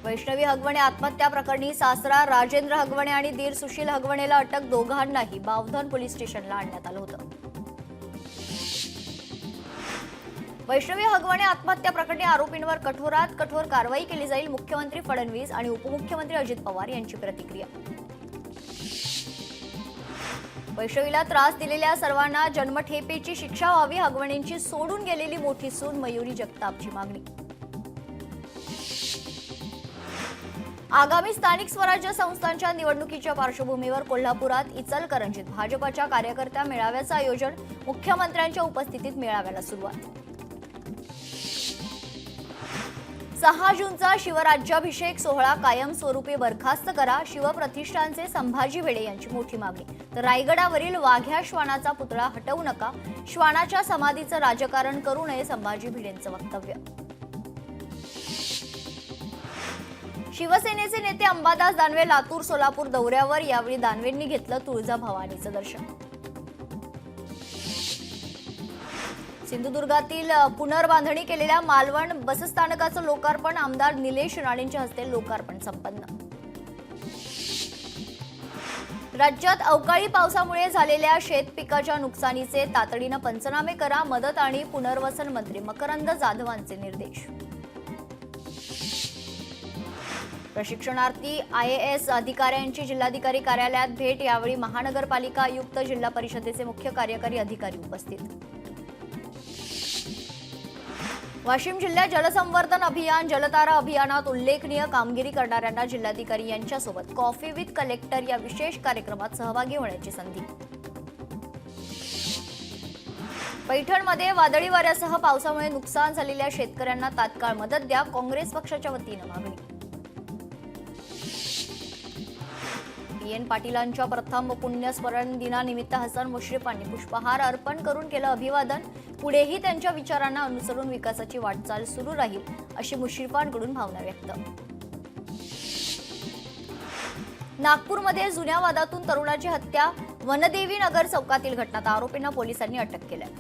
वैष्णवी हगवणे आत्महत्या प्रकरणी सासरा राजेंद्र हगवणे आणि दीर सुशील हगवणेला अटक, दोघांनाही बावधन पोलीस स्टेशनला आणण्यात आलं होतं. वैष्णवी हगवणे आत्महत्या प्रकरणी आरोपींवर कठोरात कठोर कारवाई केली जाईल, मुख्यमंत्री फडणवीस आणि उपमुख्यमंत्री अजित पवार यांची प्रतिक्रिया. वैष्णवीला त्रास दिलेल्या सर्वांना जन्मठेपेची शिक्षा व्हावी, हगवणेंची सोडून गेलेली मोठी सून मयुरी जगतापची मागणी. आगामी स्थानिक स्वराज्य संस्थांच्या निवडणुकीच्या पार्श्वभूमीवर कोल्हापुरात इचलकरंजीत भाजपच्या कार्यकर्त्या मेळाव्याचं आयोजन, मुख्यमंत्र्यांच्या उपस्थितीत मेळाव्याला सुरुवात. 6 जूनचा शिवराज्याभिषेक सोहळा कायमस्वरूपी बरखास्त करा, शिवप्रतिष्ठानचे संभाजी भिडे यांची मोठी मागणी. तर रायगडावरील वाघ्या श्वानाचा पुतळा हटवू नका, श्वानाच्या समाधीचं राजकारण करू नये, संभाजी भिडेंचं वक्तव्य. शिवसेनेचे नेते अंबादास दानवे लातूर सोलापूर दौऱ्यावर, यावेळी दानवेंनी घेतलं तुळजाभवानीचं दर्शन. सिंधुदुर्गातील पुनर्बांधणी केलेल्या मालवण बसस्थानकाचं लोकार्पण, आमदार निलेश राणेंच्या हस्ते लोकार्पण संपन्न. राज्यात अवकाळी पावसामुळे झालेल्या शेतपिकाच्या नुकसानीचे तातडीनं पंचनामे करा, मदत आणि पुनर्वसन मंत्री मकरंद जाधवांचे निर्देश. प्रशिक्षणार्थी IAS अधिकाऱ्यांची जिल्हाधिकारी कार्यालयात भेट, यावेळी महानगरपालिका आयुक्त, जिल्हा परिषदेचे मुख्य कार्यकारी अधिकारी उपस्थित. वाशिम जिल्ह्यात जलसंवर्धन अभियान, जलतारा अभियानात उल्लेखनीय कामगिरी करणाऱ्यांना जिल्हाधिकारी यांच्यासोबत कॉफी विथ कलेक्टर या विशेष कार्यक्रमात सहभागी होण्याची संधी. पैठणमध्ये वादळी वाऱ्यासह पावसामुळे नुकसान झालेल्या शेतकऱ्यांना तात्काळ मदत द्या, काँग्रेस पक्षाच्या वतीनं मागणी. PN पाटीलांच्या प्रथम पुण्यस्मरण दिनानिमित्त हसन मुश्रीफांनी पुष्पहार अर्पण करून केलं अभिवादन, पुढेही त्यांच्या विचारांना अनुसरून विकासाची वाटचाल सुरू राहील, अशी मुश्रीफांकडून भावना व्यक्त. नागपूरमध्ये जुन्या वादातून तरुणाची हत्या, वनदेवी नगर चौकातील घटना, आरोपींना पोलिसांनी अटक केली.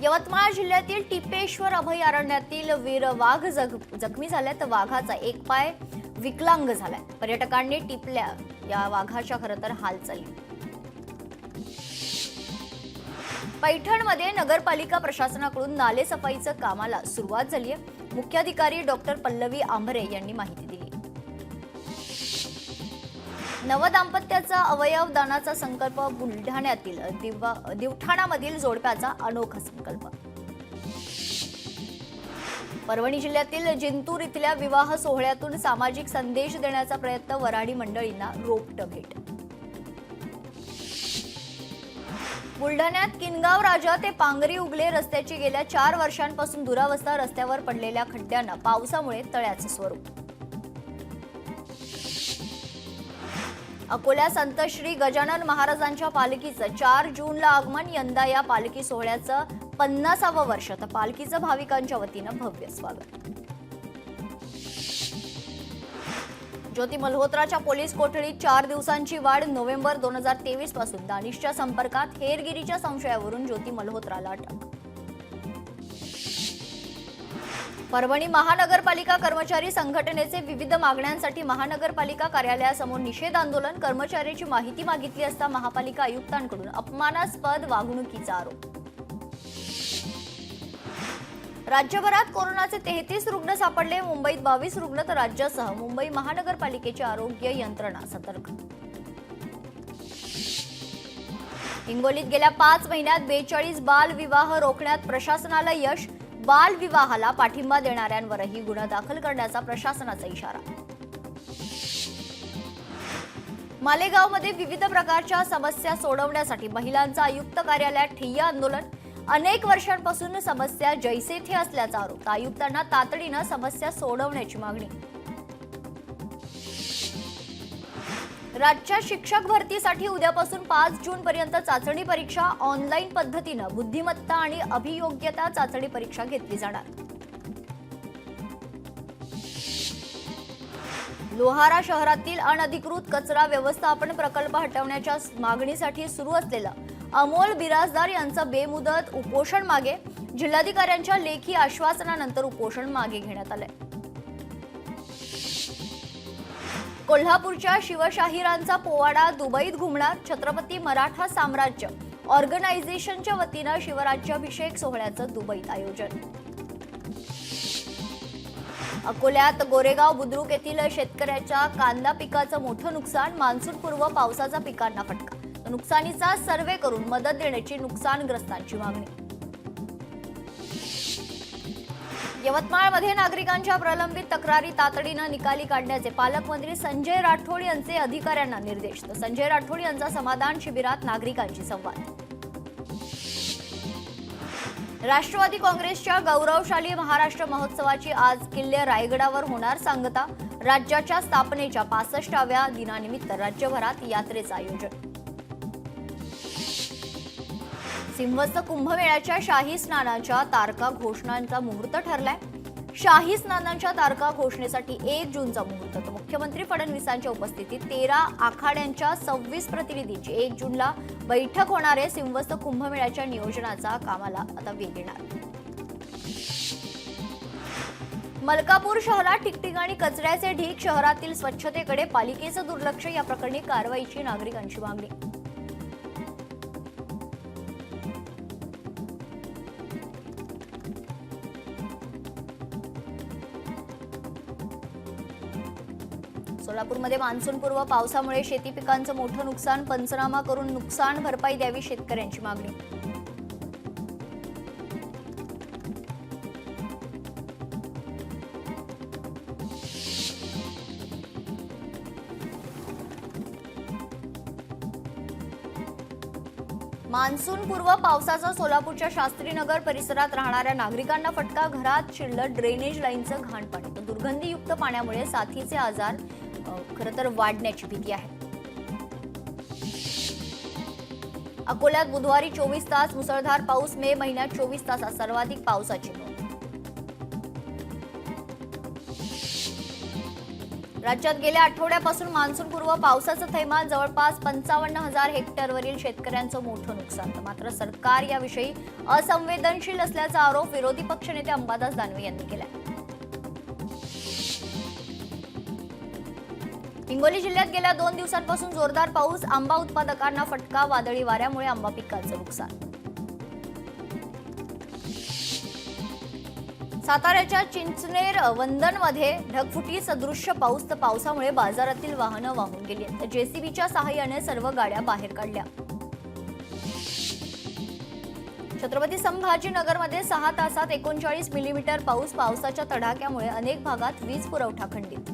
यवतमाळ जिल्ह्यातील टिपेश्वर अभयारण्यातील वीर वाघ जखमी झाल्या, तर वाघाचा एक पाय विकलांग झालाय. पर्यटकांनी टिपल्या या वाघाच्या खरं तर हालचाली. पैठणमध्ये नगरपालिका प्रशासनाकडून नालेसफाईचं कामाला सुरुवात झाली आहे, मुख्याधिकारी डॉक्टर पल्लवी आंभरे यांनी माहिती दिली. नवदाम्पत्याचा अवयव दानाचा संकल्प, बुलढाण्यातील दिवठाणामधील जोडप्याचा अनोखा संकल्प. परभणी जिल्ह्यातील जिंतूर इथल्या विवाह सोहळ्यातून सामाजिक संदेश देण्याचा प्रयत्न, वऱ्हाडी मंडळींना रोपटं भेट. बुलढाण्यात किनगाव राजा ते पांगरी उगले रस्त्याची गेल्या 4 वर्षांपासून दुरावस्था, रस्त्यावर पडलेल्या खड्ड्यांना पावसामुळे तळ्याचे स्वरूप. अकोला संत श्री गजानन महाराजांच्या पालखीचं 4 जूनला आगमन, यंदा या पालखी सोहळ्याचं 50वे वर्ष, तर पालखीचं भाविकांच्या वतीनं भव्य स्वागत. ज्योती मल्होत्राच्या पोलीस कोठडीत 4 दिवसांची वाढ, नोव्हेंबर 2023 पासून दानिशच्या संपर्कात, हेरगिरीच्या संशयावरून ज्योती मल्होत्राला अटक. परभणी महानगरपालिका कर्मचारी संघटनेचे विविध मागण्यांसाठी महानगरपालिका कार्यालयासमोर निषेध आंदोलन, कर्मचाऱ्याची माहिती मागितली असता महापालिका आयुक्तांकडून अपमानास्पद वागणुकीचा आरोप. राज्यभरात कोरोनाचे 33 रुग्ण सापडले, मुंबईत 22 रुग्ण, तर राज्यासह मुंबई महानगरपालिकेची आरोग्य यंत्रणा सतर्क. हिंगोलीत गेल्या 5 महिन्यात 42 बालविवाह रोखण्यात प्रशासनाला यश, बालविवाहाला पाठिंबा देणाऱ्यांवरही गुन्हा दाखल करण्याचा प्रशासनाचा इशारा. मालेगावमध्ये विविध प्रकारच्या समस्या सोडवण्यासाठी महिलांचं आयुक्त कार्यालयात ठिय्या आंदोलन, अनेक वर्षांपासून समस्या जैसे थे असल्याचा आरोप, आयुक्तांना तातडीनं समस्या सोडवण्याची मागणी. राज्यात शिक्षक भरतीसाठी उद्यापासून 5 जून पर्यंत चाचणी परीक्षा, ऑनलाईन पद्धतीनं बुद्धिमत्ता आणि अभियोग्यता चाचणी परीक्षा घेतली जाणार. लोहारा शहरातील अनधिकृत कचरा व्यवस्थापन प्रकल्प हटवण्याच्या मागणीसाठी सुरू असलेलं अमोल बिराजदार यांचं बेमुदत उपोषण मागे, जिल्हाधिकाऱ्यांच्या लेखी आश्वासनानंतर उपोषण मागे घेण्यात आलंय. कोल्हापूरच्या शिवशाहिरांचा पोवाडा दुबईत घुमणार. छत्रपती मराठा साम्राज्य ऑर्गनायझेशनच्या वतीनं शिवराज्याभिषेक सोहळ्याचं दुबईत आयोजन. अकोल्यात गोरेगाव बुद्रुक येथील शेतकऱ्याच्या कांदा पिकाचं मोठं नुकसान. मान्सूनपूर्व पावसाचा पिकांना फटका. नुकसानीचा सर्व्हे करून मदत देण्याची नुकसानग्रस्तांची मागणी. यवतमाळमध्ये नागरिकांच्या प्रलंबित तक्रारी तातडीनं निकाली काढण्याचे पालकमंत्री संजय राठोड यांचे अधिकाऱ्यांना निर्देश. संजय राठोड यांचा समाधान शिबिरात नागरिकांशी संवाद. राष्ट्रवादी काँग्रेसच्या गौरवशाली महाराष्ट्र महोत्सवाची आज किल्ले रायगडावर होणार सांगता. राज्याच्या स्थापनेच्या 65व्या दिनानिमित्त राज्यभरात यात्रेचं आयोजन. सिंहस्थ कुंभमेळ्याच्या शाही स्नानाच्या तारका घोषणांचा मुहूर्त ठरलाय. शाही स्नानाच्या तारका घोषणेसाठी 1 जूनचा मुहूर्त. तर मुख्यमंत्री फडणवीसांच्या उपस्थितीत 13 आखाड्यांच्या 26 प्रतिनिधींची 1 जूनला बैठक होणार आहे. सिंहस्थ कुंभमेळ्याच्या नियोजनाचा कामाला आता वेग येणार. मलकापूर शहरात ठिकठिकाणी कचऱ्याचे ढीग. शहरातील स्वच्छतेकडे पालिकेचं दुर्लक्ष. या प्रकरणी कारवाईची नागरिकांची मागणी. सोलापूरमध्ये मान्सूनपूर्व पावसामुळे शेती पिकांचं मोठं नुकसान. पंचनामा करून नुकसान भरपाई द्यावी शेतकऱ्यांची मागणी. मान्सूनपूर्व पावसाचा सोलापूरच्या शास्त्रीनगर परिसरात राहणाऱ्या नागरिकांना फटका. घरात शिरलं ड्रेनेज लाईनचं घाण पाणी. दुर्गंधीयुक्त पाण्यामुळे साथीचे आजार खरं तर वाढण्याची भीती आहे. अकोल्यात बुधवारी 24 तास मुसळधार पाऊस. मे महिन्यात 24 तासात सर्वाधिक पावसाची नोंद. राज्यात गेल्या आठवड्यापासून मान्सूनपूर्व पावसाचं थैमान. जवळपास 55,000 हेक्टरवरील शेतकऱ्यांचं मोठं नुकसान. मात्र सरकार याविषयी असंवेदनशील असल्याचा आरोप विरोधी पक्षनेते अंबादास दानवे यांनी केला. हिंगोली जिल्ह्यात गेल्या 2 दिवसांपासून जोरदार पाऊस. आंबा उत्पादकांना फटका. वादळी वाऱ्यामुळे आंबा पिकाचं नुकसान. साताऱ्याच्या चिंचनेर वंदनमध्ये ढगफुटी सदृश्य पाऊस. तर पावसामुळे बाजारातील वाहनं वाहून गेली. तर जेसीबीच्या सहाय्याने सर्व गाड्या बाहेर काढल्या. छत्रपती संभाजीनगरमध्ये 6 तासात 39 मिलीमीटर पाऊस. पावसाच्या तडाख्यामुळे अनेक भागात वीज पुरवठा खंडित.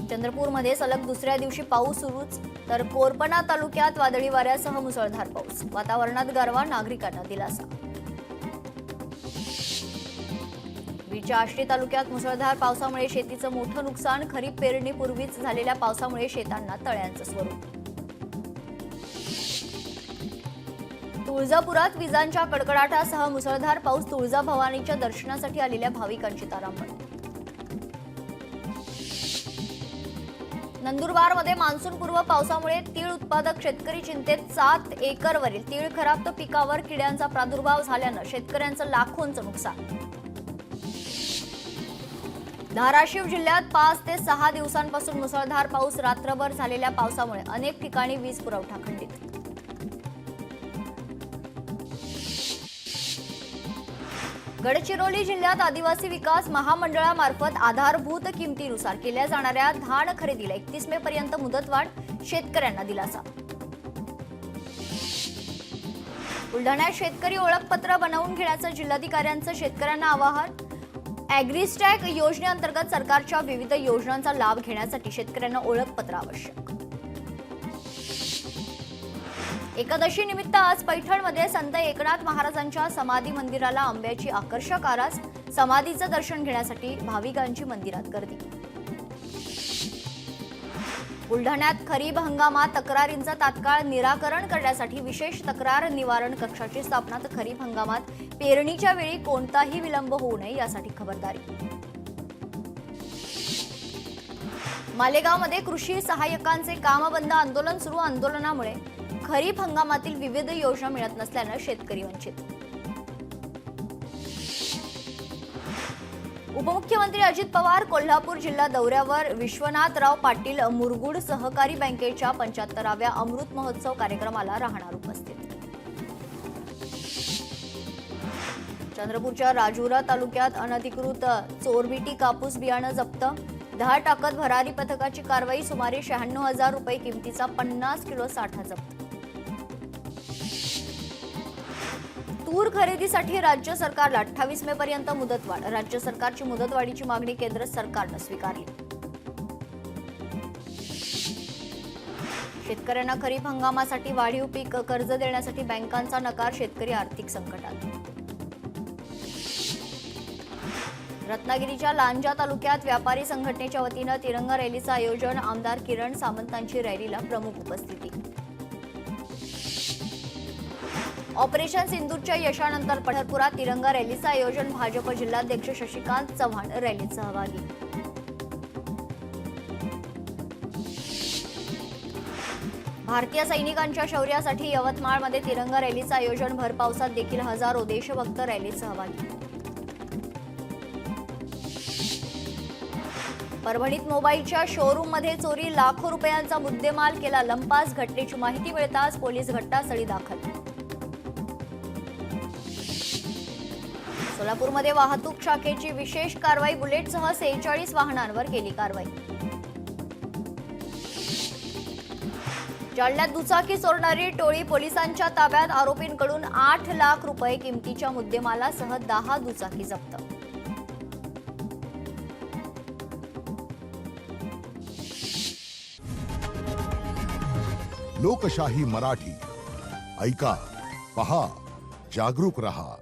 चंद्रपूरमध्ये सलग दुसऱ्या दिवशी पाऊस सुरूच. तर कोरपणा तालुक्यात वादळी वाऱ्यासह मुसळधार पाऊस. वातावरणात गारवा. नागरिकांना दिलासा. बीडच्या आष्टी तालुक्यात मुसळधार पावसामुळे शेतीचं मोठं नुकसान. खरीप पेरणीपूर्वीच झालेल्या पावसामुळे शेतांना तळ्यांचं स्वरूप. तुळजापुरात विजांच्या कडकडाटासह मुसळधार पाऊस. तुळजाभवानीच्या दर्शनासाठी आलेल्या भाविकांची तारांबळ. नंदुरबारमध्ये मान्सूनपूर्व पावसामुळे तीळ उत्पादक शेतकरी चिंतेत. 7 एकरवरील तीळ खराब. तर पिकावर किड्यांचा प्रादुर्भाव झाल्यानं शेतकऱ्यांचं लाखोंचं नुकसान. धाराशिव जिल्ह्यात 5 ते 6 दिवसांपासून मुसळधार पाऊस. रात्रभर झालेल्या पावसामुळे अनेक ठिकाणी वीज पुरवठा खंडित. गडचिरोली जिल्ह्यात आदिवासी विकास महामंडळामार्फत आधारभूत किमतीनुसार केल्या जाणाऱ्या धान खरेदीला 31 मे पर्यंत मुदतवाढ. शेतकऱ्यांना दिलासा. बुलढाण्यात शेतकरी ओळखपत्र बनवून घेण्याचं जिल्हाधिकाऱ्यांचं शेतकऱ्यांना आवाहन. ॲग्रीस्टॅग योजनेअंतर्गत सरकारच्या विविध योजनांचा लाभ घेण्यासाठी शेतकऱ्यांना ओळखपत्र आवश्यक. एकादशी निमित्त आज पैठणमध्ये संत एकनाथ महाराजांच्या समाधी मंदिराला आंब्याची आकर्षक आरास. समाधीचं दर्शन घेण्यासाठी भाविकांची मंदिरात गर्दी. बुलढाण्यात खरीप हंगामात तक्रारींचं तात्काळ निराकरण करण्यासाठी विशेष तक्रार निवारण कक्षाची स्थापना. तर खरीप हंगामात पेरणीच्या वेळी कोणताही विलंब होऊ नये यासाठी खबरदारी. मालेगावमध्ये कृषी सहाय्यकांचे काम बंद. आंदोलन सुरू. आंदोलनामुळे खरीप हंगामातील विविध योजना मिळत नसल्यानं शेतकरी वंचित. उपमुख्यमंत्री अजित पवार कोल्हापूर जिल्हा दौऱ्यावर. विश्वनाथराव पाटील मुरगुड सहकारी बँकेच्या 75व्या अमृत महोत्सव कार्यक्रमाला राहणार उपस्थित. चंद्रपूरच्या राजुरा तालुक्यात अनधिकृत चोरबिटी कापूस बियाणं जप्त. 10 टाकत भरारी पथकाची कारवाई. सुमारे 96,000 रुपये किमतीचा 50 किलो साठा जप्त. तूर खरेदीसाठी राज्य सरकारला 28 मे पर्यंत मुदतवाढ. राज्य सरकारची मुदतवाढीची मागणी केंद्र सरकारनं स्वीकारली. शेतकऱ्यांना खरीप हंगामासाठी वाढीव पीक कर्ज देण्यासाठी बँकांचा नकार. शेतकरी आर्थिक संकटात. रत्नागिरीच्या लांजा तालुक्यात व्यापारी संघटनेच्या वतीनं तिरंगा रॅलीचं आयोजन. आमदार किरण सामंतांची रॅलीला प्रमुख उपस्थिती. ऑपरेशन सिंदूरच्या यशानंतर पंढरपुरात तिरंगा रॅलीचं आयोजन. भाजप जिल्हाध्यक्ष शशिकांत चव्हाण रॅलीत सहभागी. भारतीय सैनिकांच्या शौर्यासाठी यवतमाळमध्ये तिरंगा रॅलीचं आयोजन. भर पावसात देखील हजारो देशभक्त रॅलीत सहभागी. परभणीत मोबाईलच्या शोरूममध्ये चोरी. लाखो रुपयांचा मुद्देमाल केला लंपास. घटनेची माहिती मिळताच पोलीस घटनास्थळी दाखल. सोलापूरमध्ये वाहतूक शाखेची विशेष कारवाई. बुलेटसह 46 वाहनांवर केली कारवाई. जालन्यात दुचाकी चोरणारी टोळी पोलिसांच्या ताब्यात. आरोपींकडून 8 लाख रुपये किमतीच्या मुद्देमालासह 10 दुचाकी जप्त. लोकशाही मराठी ऐका, पहा, जागरूक रहा.